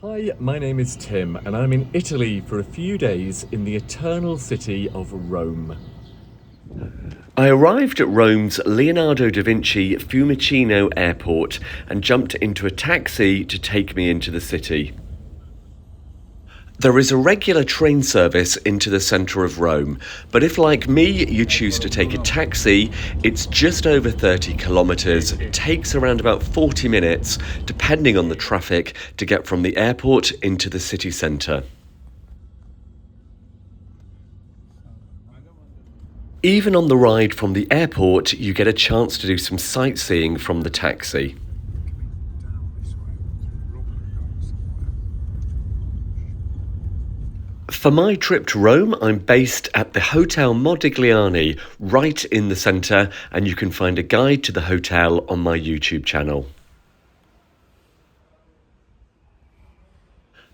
Hi, my name is Tim, and I'm in Italy for a few days in the eternal city of Rome. I arrived at Rome's Leonardo da Vinci Fiumicino Airport and jumped into a taxi to take me into the city. There is a regular train service into the centre of Rome, but if, like me, you choose to take a taxi, it's just over 30 kilometres, takes around about 40 minutes, depending on the traffic, to get from the airport into the city centre. Even on the ride from the airport, you get a chance to do some sightseeing from the taxi. For my trip to Rome, I'm based at the Hotel Modigliani, right in the centre, and you can find a guide to the hotel on my YouTube channel.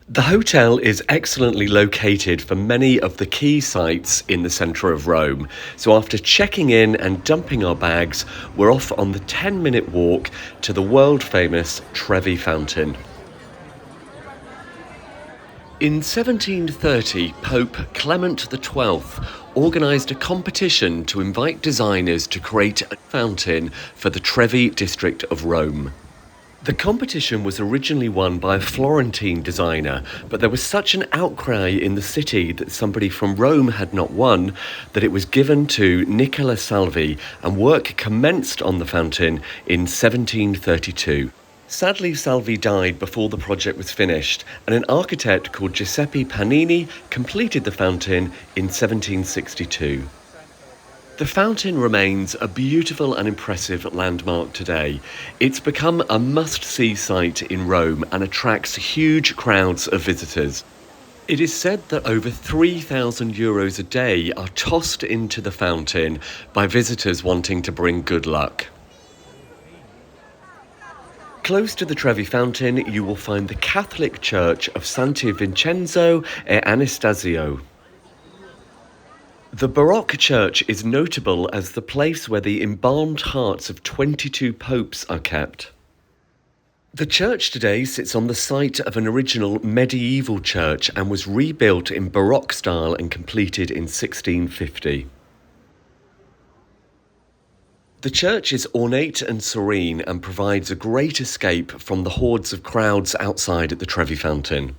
The hotel is excellently located for many of the key sites in the centre of Rome, so after checking in and dumping our bags, we're off on the 10-minute walk to the world-famous Trevi Fountain. In 1730, Pope Clement XII organised a competition to invite designers to create a fountain for the Trevi district of Rome. The competition was originally won by a Florentine designer, but there was such an outcry in the city that somebody from Rome had not won that it was given to Nicola Salvi, and work commenced on the fountain in 1732. Sadly, Salvi died before the project was finished, and an architect called Giuseppe Panini completed the fountain in 1762. The fountain remains a beautiful and impressive landmark today. It's become a must-see site in Rome and attracts huge crowds of visitors. It is said that over €3,000 a day are tossed into the fountain by visitors wanting to bring good luck. Close to the Trevi Fountain, you will find the Catholic Church of Santi Vincenzo e Anastasio. The Baroque church is notable as the place where the embalmed hearts of 22 popes are kept. The church today sits on the site of an original medieval church and was rebuilt in Baroque style and completed in 1650. The church is ornate and serene and provides a great escape from the hordes of crowds outside at the Trevi Fountain.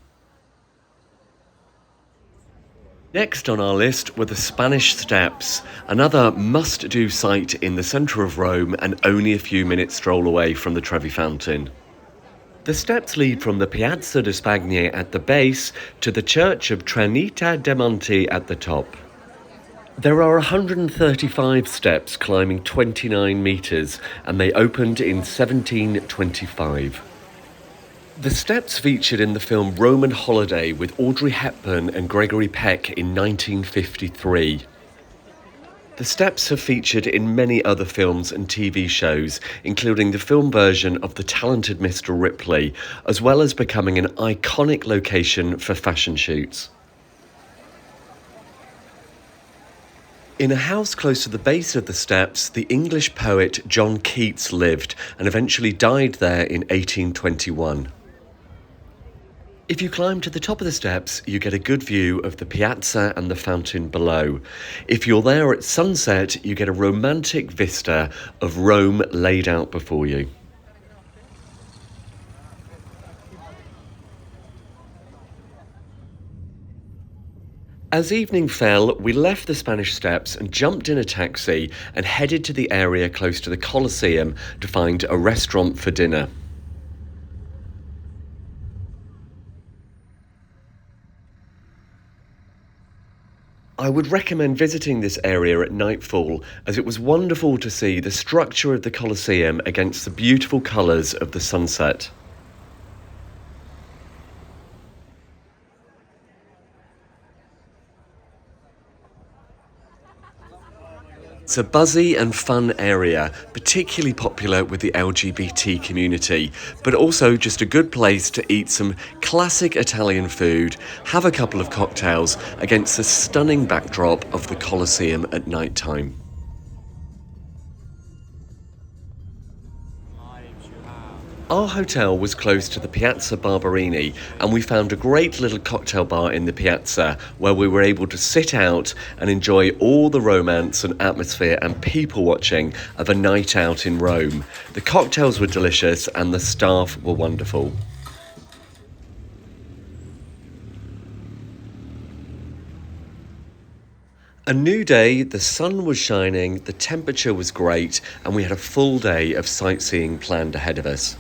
Next on our list were the Spanish Steps, another must-do site in the centre of Rome and only a few minutes stroll away from the Trevi Fountain. The steps lead from the Piazza di Spagna at the base to the Church of Trinita de' Monti at the top. There are 135 steps climbing 29 metres, and they opened in 1725. The steps featured in the film Roman Holiday with Audrey Hepburn and Gregory Peck in 1953. The steps have featured in many other films and TV shows, including the film version of The Talented Mr. Ripley, as well as becoming an iconic location for fashion shoots. In a house close to the base of the steps, the English poet John Keats lived and eventually died there in 1821. If you climb to the top of the steps, you get a good view of the piazza and the fountain below. If you're there at sunset, you get a romantic vista of Rome laid out before you. As evening fell, we left the Spanish Steps and jumped in a taxi and headed to the area close to the Colosseum to find a restaurant for dinner. I would recommend visiting this area at nightfall, as it was wonderful to see the structure of the Colosseum against the beautiful colours of the sunset. It's a buzzy and fun area, particularly popular with the LGBT community, but also just a good place to eat some classic Italian food, have a couple of cocktails against the stunning backdrop of the Colosseum at night time. Our hotel was close to the Piazza Barberini, and we found a great little cocktail bar in the piazza where we were able to sit out and enjoy all the romance and atmosphere and people watching of a night out in Rome. The cocktails were delicious and the staff were wonderful. A new day, the sun was shining, the temperature was great, and we had a full day of sightseeing planned ahead of us.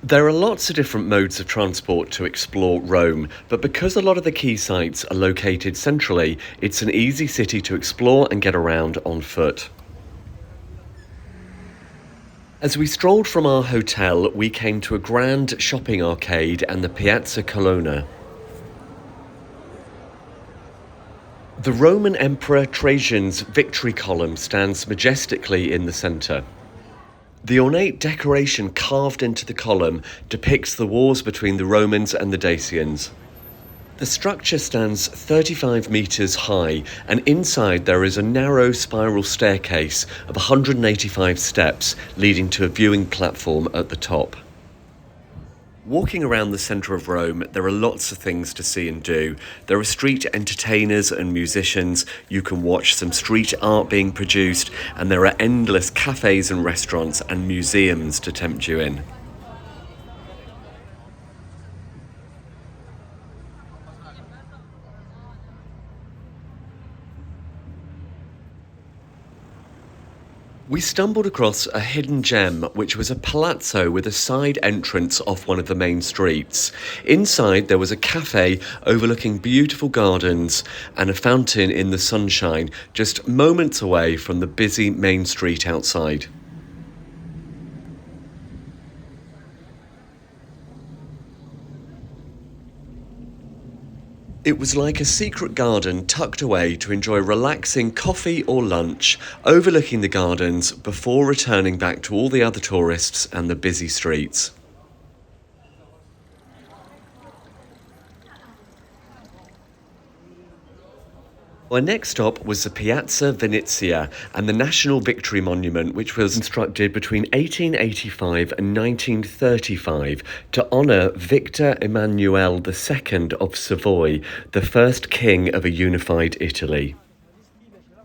There are lots of different modes of transport to explore Rome, but because a lot of the key sites are located centrally, it's an easy city to explore and get around on foot. As we strolled from our hotel, we came to a grand shopping arcade and the Piazza Colonna. The Roman Emperor Trajan's victory column stands majestically in the centre. The ornate decoration carved into the column depicts the wars between the Romans and the Dacians. The structure stands 35 metres high, and inside there is a narrow spiral staircase of 185 steps leading to a viewing platform at the top. Walking around the centre of Rome, there are lots of things to see and do. There are street entertainers and musicians, you can watch some street art being produced, and there are endless cafes and restaurants and museums to tempt you in. We stumbled across a hidden gem, which was a palazzo with a side entrance off one of the main streets. Inside there was a cafe overlooking beautiful gardens and a fountain in the sunshine, just moments away from the busy main street outside. It was like a secret garden tucked away to enjoy relaxing coffee or lunch, overlooking the gardens before returning back to all the other tourists and the busy streets. Our next stop was the Piazza Venezia and the National Victory Monument, which was constructed between 1885 and 1935 to honour Victor Emmanuel II of Savoy, the first king of a unified Italy.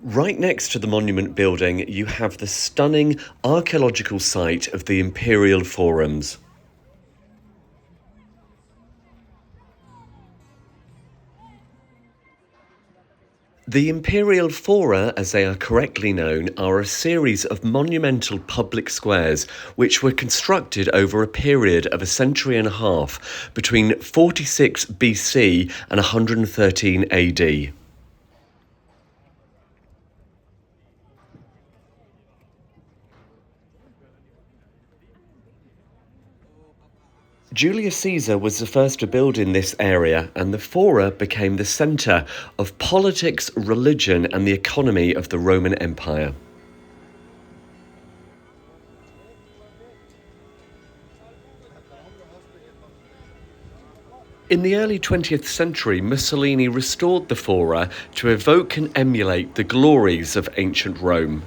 Right next to the monument building, you have the stunning archaeological site of the Imperial Forums. The Imperial Fora, as they are correctly known, are a series of monumental public squares which were constructed over a period of a century and a half between 46 BC and 113 AD. Julius Caesar was the first to build in this area, and the Fora became the centre of politics, religion, and the economy of the Roman Empire. In the early 20th century, Mussolini restored the Fora to evoke and emulate the glories of ancient Rome.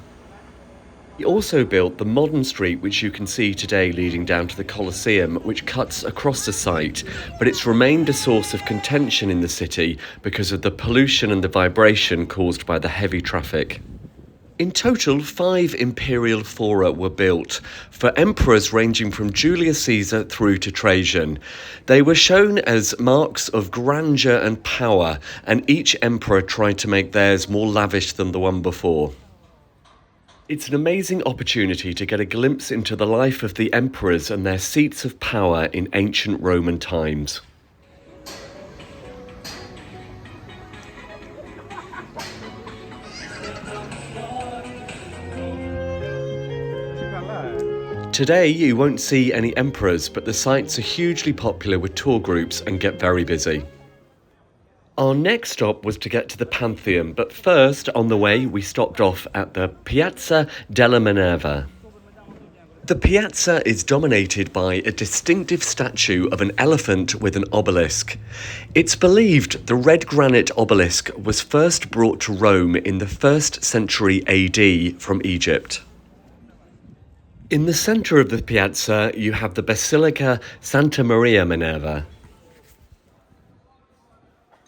He also built the modern street which you can see today leading down to the Colosseum, which cuts across the site, but it's remained a source of contention in the city because of the pollution and the vibration caused by the heavy traffic. In total, 5 imperial fora were built, for emperors ranging from Julius Caesar through to Trajan. They were shown as marks of grandeur and power, and each emperor tried to make theirs more lavish than the one before. It's an amazing opportunity to get a glimpse into the life of the emperors and their seats of power in ancient Roman times. Today you won't see any emperors, but the sites are hugely popular with tour groups and get very busy. Our next stop was to get to the Pantheon, but first, on the way, we stopped off at the Piazza della Minerva. The piazza is dominated by a distinctive statue of an elephant with an obelisk. It's believed the red granite obelisk was first brought to Rome in the 1st century AD from Egypt. In the centre of the piazza, you have the Basilica Santa Maria Minerva.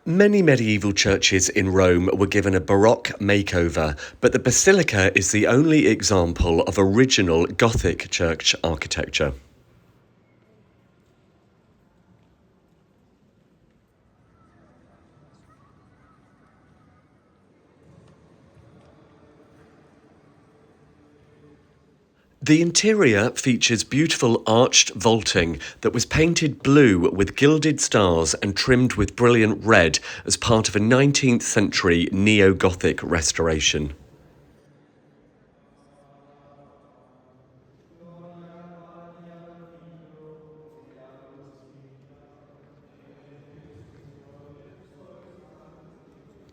Many medieval churches in Rome were given a Baroque makeover, but the Basilica is the only example of original Gothic church architecture. The interior features beautiful arched vaulting that was painted blue with gilded stars and trimmed with brilliant red as part of a 19th century neo-Gothic restoration.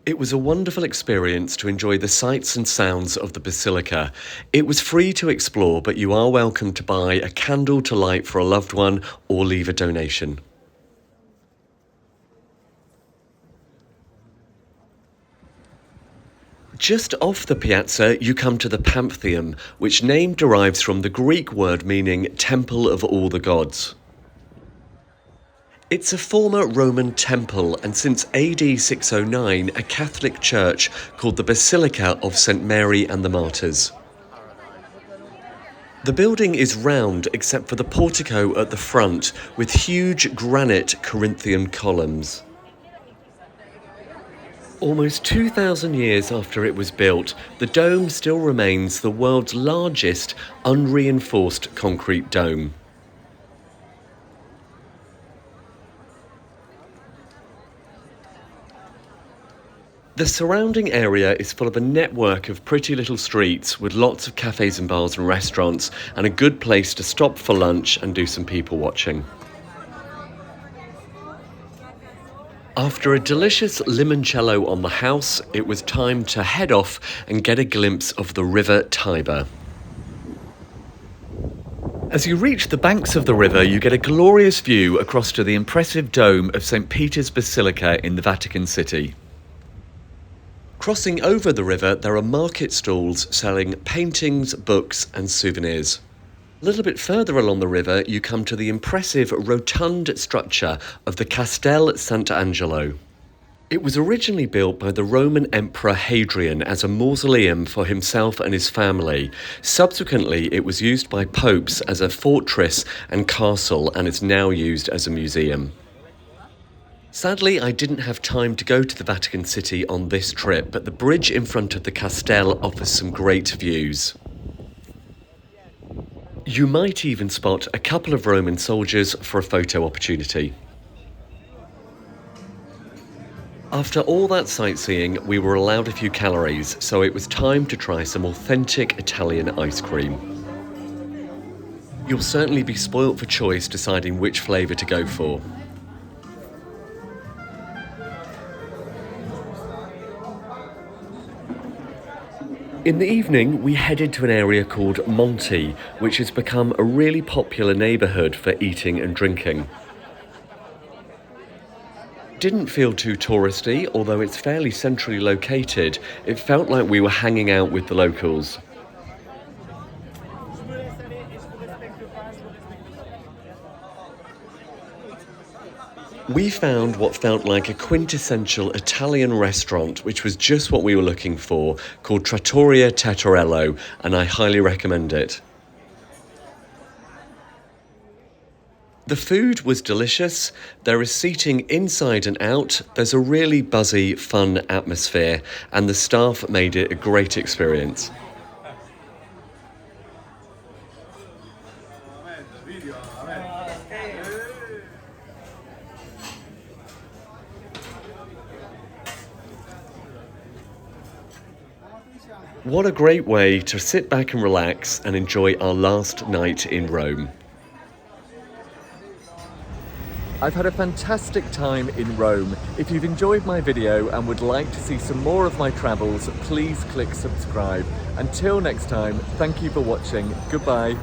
It was a wonderful experience to enjoy the sights and sounds of the Basilica. It was free to explore, but you are welcome to buy a candle to light for a loved one or leave a donation. Just off the piazza, you come to the Parthenon, which name derives from the Greek word meaning temple of all the gods. It's a former Roman temple, and since AD 609, a Catholic church called the Basilica of St. Mary and the Martyrs. The building is round except for the portico at the front, with huge granite Corinthian columns. Almost 2,000 years after it was built, the dome still remains the world's largest unreinforced concrete dome. The surrounding area is full of a network of pretty little streets with lots of cafes and bars and restaurants, and a good place to stop for lunch and do some people watching. After a delicious limoncello on the house, it was time to head off and get a glimpse of the river Tiber. As you reach the banks of the river, you get a glorious view across to the impressive dome of St. Peter's Basilica in the Vatican City. Crossing over the river, there are market stalls selling paintings, books and souvenirs. A little bit further along the river, you come to the impressive rotund structure of the Castel Sant'Angelo. It was originally built by the Roman Emperor Hadrian as a mausoleum for himself and his family. Subsequently, it was used by popes as a fortress and castle, and is now used as a museum. Sadly, I didn't have time to go to the Vatican City on this trip, but the bridge in front of the Castel offers some great views. You might even spot a couple of Roman soldiers for a photo opportunity. After all that sightseeing, we were allowed a few calories, so it was time to try some authentic Italian ice cream. You'll certainly be spoilt for choice deciding which flavour to go for. In the evening, we headed to an area called Monti, which has become a really popular neighbourhood for eating and drinking. Didn't feel too touristy, although it's fairly centrally located. It felt like we were hanging out with the locals. We found what felt like a quintessential Italian restaurant, which was just what we were looking for, called Trattoria Tettarello, and I highly recommend it. The food was delicious, there is seating inside and out, there's a really buzzy, fun atmosphere, and the staff made it a great experience. What a great way to sit back and relax and enjoy our last night in Rome. I've had a fantastic time in Rome. If you've enjoyed my video and would like to see some more of my travels, please click subscribe. Until next time, thank you for watching. Goodbye.